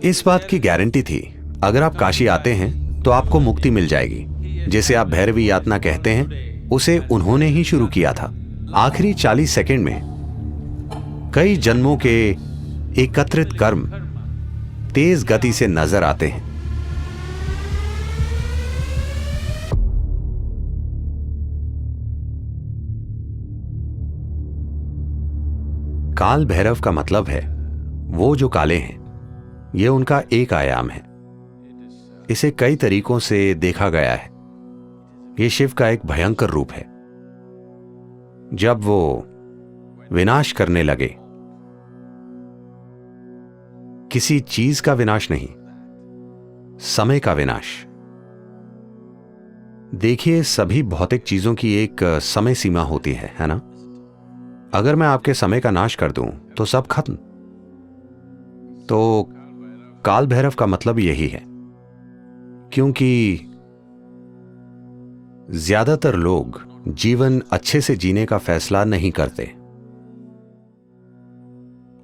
इस बात की गारंटी थी, अगर आप काशी आते हैं तो आपको मुक्ति मिल जाएगी। जिसे आप भैरवी यातना कहते हैं, उसे उन्होंने ही शुरू किया था। आखिरी 40 सेकंड में कई जन्मों के एकत्रित कर्म तेज गति से नजर आते हैं। काल भैरव का मतलब है वो जो काले हैं। यह उनका एक आयाम है। इसे कई तरीकों से देखा गया है। यह शिव का एक भयंकर रूप है। जब वो विनाश करने लगे, किसी चीज का विनाश नहीं, समय का विनाश। देखिए, सभी भौतिक चीजों की एक समय सीमा होती है ना? अगर मैं आपके समय का नाश कर दूं तो सब खत्म। तो काल भैरव का मतलब यही है, क्योंकि ज्यादातर लोग जीवन अच्छे से जीने का फैसला नहीं करते।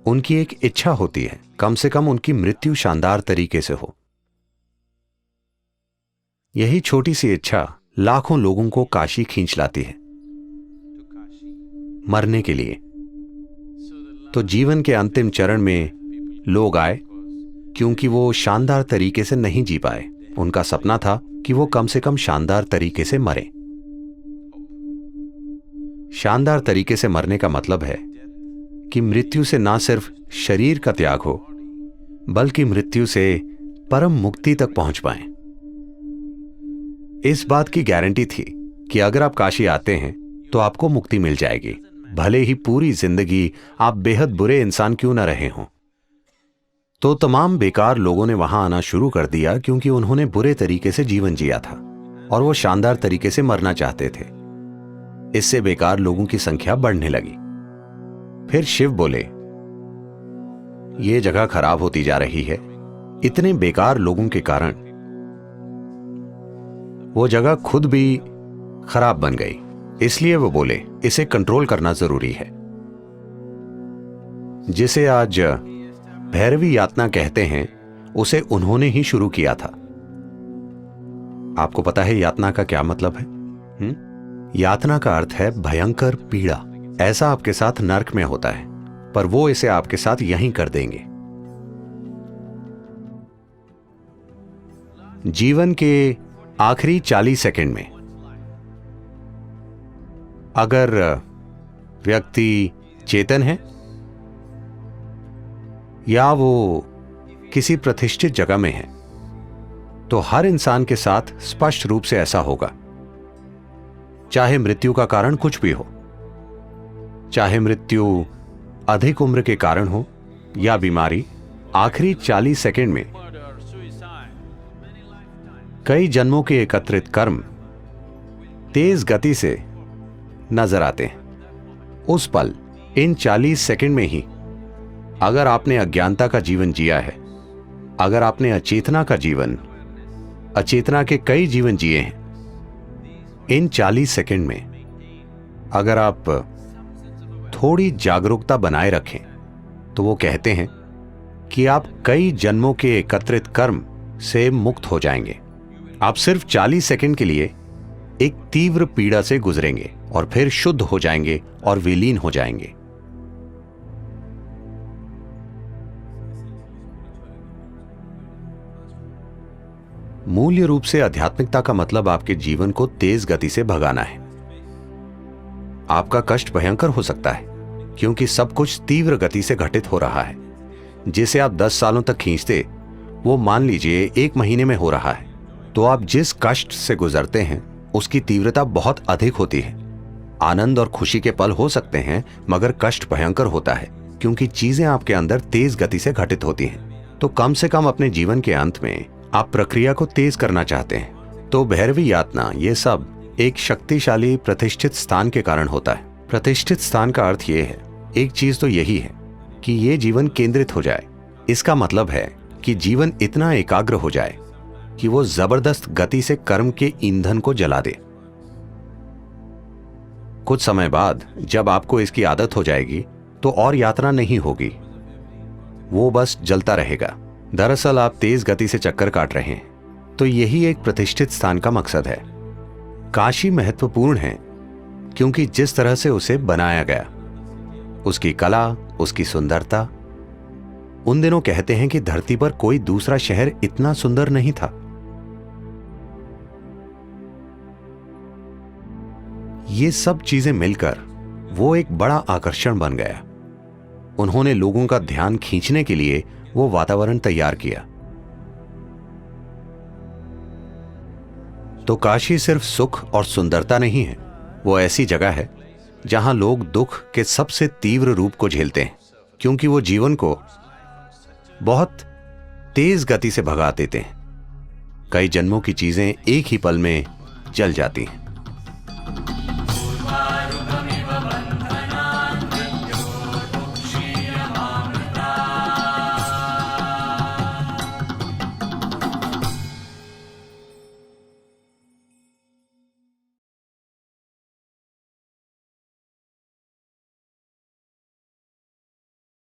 उनकी एक इच्छा होती है, कम से कम उनकी मृत्यु शानदार तरीके से हो। यही छोटी सी इच्छा लाखों लोगों को काशी खींच लाती है, मरने के लिए। तो जीवन के अंतिम चरण में लोग आए क्योंकि वो शानदार तरीके से नहीं जी पाए। उनका सपना था कि वो कम से कम शानदार तरीके से मरे। शानदार तरीके से मरने का मतलब है कि मृत्यु से ना सिर्फ शरीर का त्याग हो, बल्कि मृत्यु से परम मुक्ति तक पहुंच पाएं। इस बात की गारंटी थी कि अगर आप काशी आते हैं तो आपको मुक्ति मिल जाएगी, भले ही पूरी जिंदगी आप बेहद बुरे इंसान क्यों न रहे हों। तो तमाम बेकार लोगों ने वहां आना शुरू कर दिया क्योंकि उन्होंने बुरे तरीके से जीवन जिया था और वो शानदार तरीके से मरना चाहते थे। इससे बेकार लोगों की संख्या बढ़ने लगी। फिर शिव बोले, ये जगह खराब होती जा रही है। इतने बेकार लोगों के कारण वो जगह खुद भी खराब बन गई। इसलिए वो बोले, इसे कंट्रोल करना जरूरी है। जिसे आज भैरवी यातना कहते हैं, उसे उन्होंने ही शुरू किया था। आपको पता है यातना का क्या मतलब है? यातना का अर्थ है भयंकर पीड़ा। ऐसा आपके साथ नर्क में होता है, पर वो इसे आपके साथ यहीं कर देंगे। जीवन के आखिरी 40 सेकंड में अगर व्यक्ति चेतन है या वो किसी प्रतिष्ठित जगह में है, तो हर इंसान के साथ स्पष्ट रूप से ऐसा होगा। चाहे मृत्यु का कारण कुछ भी हो, चाहे मृत्यु अधिक उम्र के कारण हो या बीमारी, आखिरी 40 सेकंड में कई जन्मों के एकत्रित कर्म तेज गति से नजर आते हैं। उस पल, इन 40 सेकंड में ही, अगर आपने अज्ञानता का जीवन जिया है, अगर आपने अचेतना का जीवन, अचेतना के कई जीवन जिए हैं, इन 40 सेकंड में अगर आप थोड़ी जागरूकता बनाए रखें, तो वो कहते हैं कि आप कई जन्मों के एकत्रित कर्म से मुक्त हो जाएंगे। आप सिर्फ 40 सेकंड के लिए एक तीव्र पीड़ा से गुजरेंगे और फिर शुद्ध हो जाएंगे और विलीन हो जाएंगे। मूल्य रूप से आध्यात्मिकता का मतलब आपके जीवन को तेज गति से भगाना है। आपका कष्ट भयंकर हो सकता है क्योंकि सब कुछ तीव्र गति से घटित हो रहा है। जिसे आप 10 सालों तक खींचते, वो मान लीजिए 1 महीने में हो रहा है। तो आप जिस कष्ट से गुजरते हैं उसकी तीव्रता बहुत अधिक होती है। आनंद और खुशी के पल हो सकते हैं, मगर कष्ट भयंकर होता है क्योंकि चीजें आपके अंदर तेज गति से घटित होती हैं। तो कम से कम अपने जीवन के अंत में आप प्रक्रिया को तेज करना चाहते हैं। तो भैरवी यातना, ये सब एक शक्तिशाली प्रतिष्ठित स्थान के कारण होता है। प्रतिष्ठित स्थान का अर्थ ये है, एक चीज तो यही है कि ये जीवन केंद्रित हो जाए। इसका मतलब है कि जीवन इतना एकाग्र हो जाए कि वो जबरदस्त गति से कर्म के ईंधन को जला दे। कुछ समय बाद जब आपको इसकी आदत हो जाएगी तो और यात्रा नहीं होगी, वो बस जलता रहेगा। दरअसल आप तेज गति से चक्कर काट रहे हैं, तो यही एक प्रतिष्ठित स्थान का मकसद है। काशी महत्वपूर्ण है क्योंकि जिस तरह से उसे बनाया गया, उसकी कला, उसकी सुंदरता। उन दिनों कहते हैं कि धरती पर कोई दूसरा शहर इतना सुंदर नहीं था। ये सब चीजें मिलकर वो एक बड़ा आकर्षण बन गया। उन्होंने लोगों का ध्यान खींचने के लिए वो वातावरण तैयार किया। तो काशी सिर्फ सुख और सुंदरता नहीं है, वो ऐसी जगह है जहां लोग दुख के सबसे तीव्र रूप को झेलते हैं, क्योंकि वो जीवन को बहुत तेज गति से भगा देते हैं। कई जन्मों की चीजें एक ही पल में जल जाती हैं।